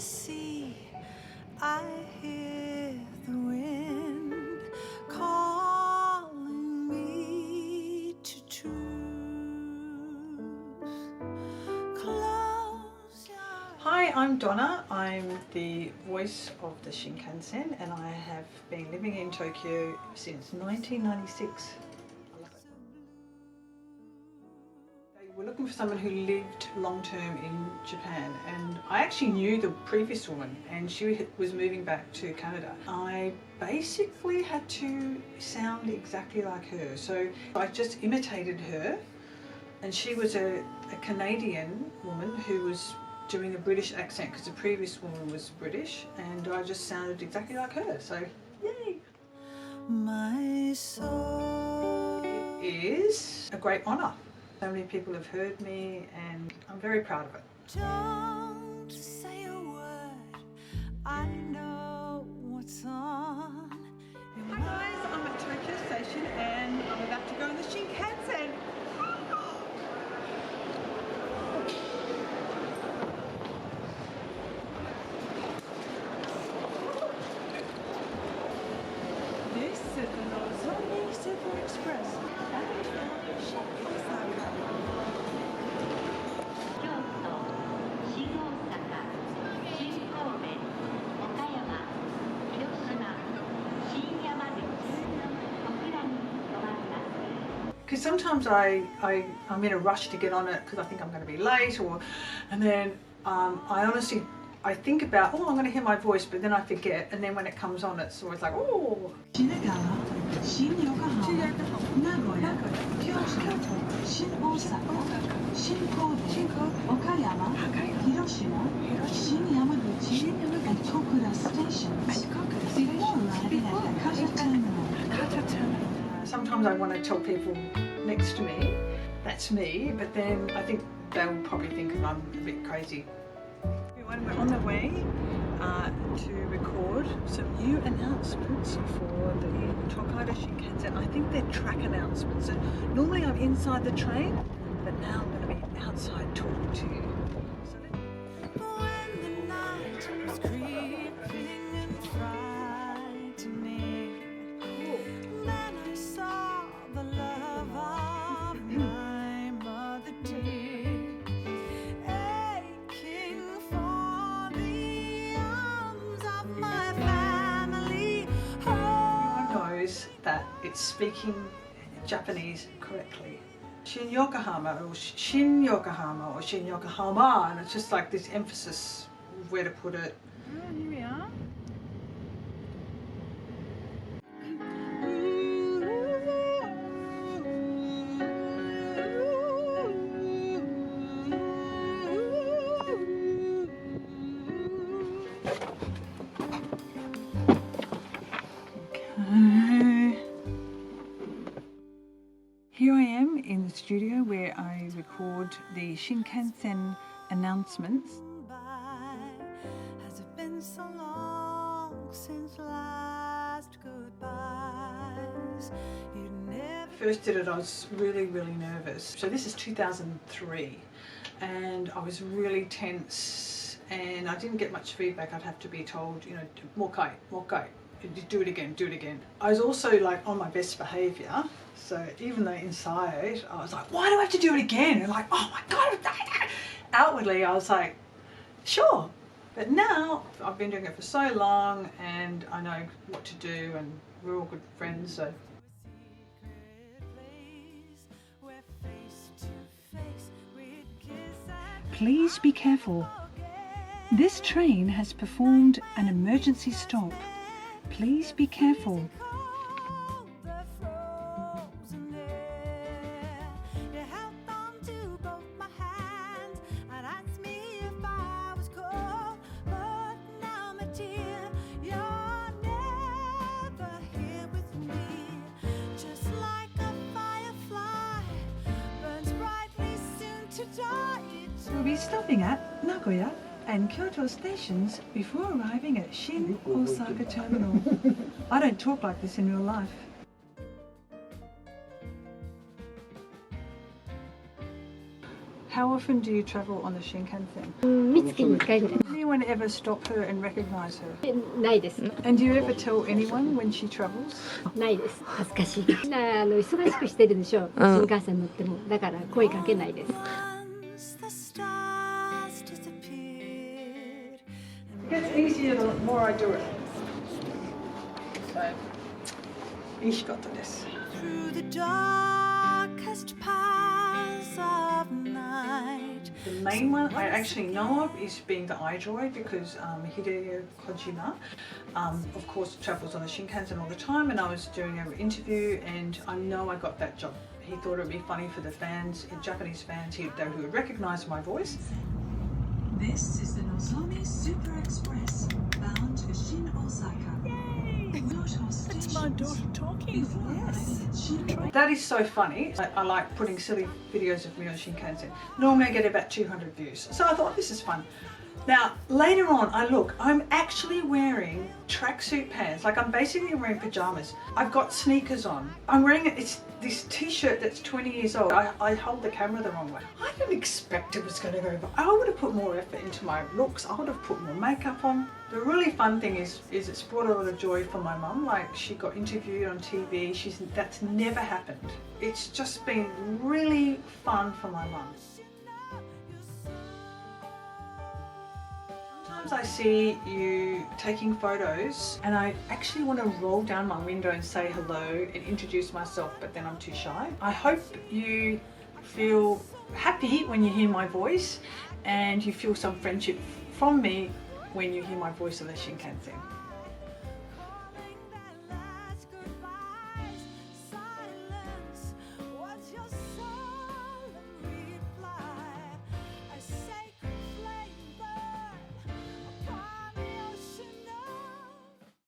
sea, I hear the wind calling me to truth. Close your eyes. Hi, I'm Donna. I'm the voice of the Shinkansen and I have been living in Tokyo since 1996. We're looking for someone who lived long-term in Japan, and I actually knew the previous woman and she was moving back to Canada. I basically had to sound exactly like her, so I just imitated her, and she was a Canadian woman who was doing a British accent because the previous woman was British, and I just sounded exactly like her, so yay! My soul. It is a great honour. So many people have heard me and I'm very proud of it. Don't say a word, I know what's on. Hi guys, I'm at Tokyo Station and I'm about to go on the Shinkansen. This is the Nozomi Super Express. Because sometimes I'm in a rush to get on it because I think I'm going to be late, and then I think about, oh, I'm going to hear my voice, but then I forget, and then when it comes on, it's always like, oh. Sometimes I want to tell people next to me, that's me, but then I think they'll probably think I'm a bit crazy. Everyone, we're on the way to record some new announcements for the Tokaido Shinkansen. I think they're track announcements. So normally I'm inside the train, but now I'm going to be outside talking to you. When the night was creeping and frightening, then I saw the love of my mother dear, aching for the arms of my family. Everyone knows that it's speaking Japanese correctly. Shin Yokohama or Shin Yokohama or Shin Yokohama, and it's just like this emphasis of where to put it. Oh, here we are. Here I am in the studio where I record the Shinkansen announcements. Has it been so long since last goodbyes? You never. First did it, I was really nervous. So this is 2003 and I was really tense and I didn't get much feedback. I'd have to be told, you know, more kai, do it again. I was also like on my best behaviour. So even though inside I was like, why do I have to do it again? And like, oh my God. Outwardly I was like, sure. But now I've been doing it for so long and I know what to do and we're all good friends. So. Please be careful. This train has performed an emergency stop. Please be careful. We'll be stopping at Nagoya and Kyoto stations before arriving at Shin Osaka Terminal. I don't talk like this in real life. How How often do you travel on the Shinkansen? 月に1回ぐらい Anyone ever stop her and recognize her? ないです。 And do you ever tell anyone when she travels? ないです。恥ずかしい。みんな忙しくしてるでしょ。新幹線乗っても。だから声かけないです。 Once the stars disappeared. It gets easier the more I do it. So, いい仕事です。 Through the darkest paths of night. The main one I actually know of is being the iDroid because Hideo Kojima, of course, travels on the Shinkansen all the time, and I was doing an interview, and I know I got that job. He thought it would be funny for the fans, Japanese fans, who would recognise my voice. This is the Nozomi Super Express bound to Shin Osaka. It's my daughter talking. Yes. That is so funny. I like putting silly videos of me on Shinkansen. Normally I get about 200 views. So I thought this is fun. Now, later on, I'm actually wearing tracksuit pants. Like I'm basically wearing pajamas. I've got sneakers on. I'm wearing it's this t-shirt that's 20 years old. I hold the camera the wrong way. I didn't expect it was going to go, but I would have put more effort into my looks. I would have put more makeup on. The really fun thing is it's brought a lot of joy for my mum. Like she got interviewed on TV. That's never happened. It's just been really fun for my mum. Sometimes I see you taking photos and I actually want to roll down my window and say hello and introduce myself, but then I'm too shy. I hope you feel happy when you hear my voice and you feel some friendship from me when you hear my voice on the Shinkansen.